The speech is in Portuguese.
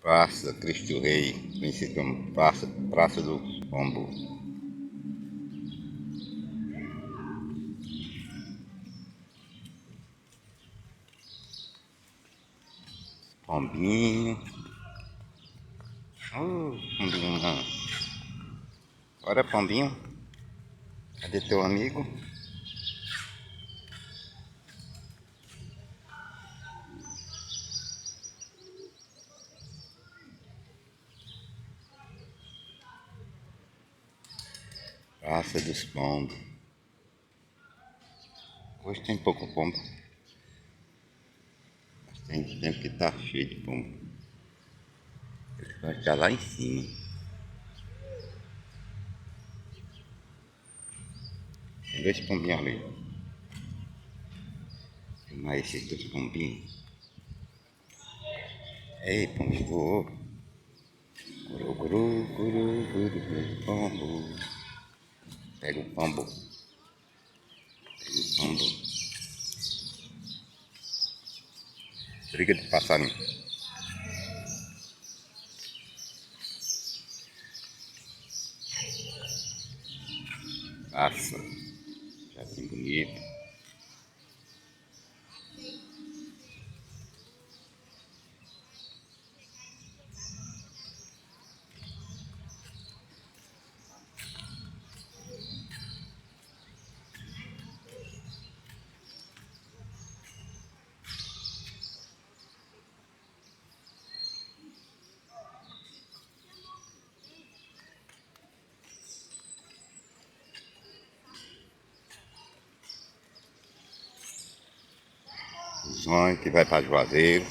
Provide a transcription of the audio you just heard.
Praça Cristo Rei, conhecido como Praça do Pombo. Pombinho. Pombinho não. Ora, pombinho. Cadê teu amigo? Praça dos Pombos. Hoje tem pouco pombo. Mas tem tempo que tá cheio de pombo. Ele vai ficar lá em cima. Tem dois pombinhos ali. Filmar esses dois pombinhos. Ei, pombo voou. Guru, guru, guru, guru, guru, pombo. Pega o pombo. Pega o pombo. Briga de passarinho. Nossa, jardim bonito. Zóio que vai para Juazeiro.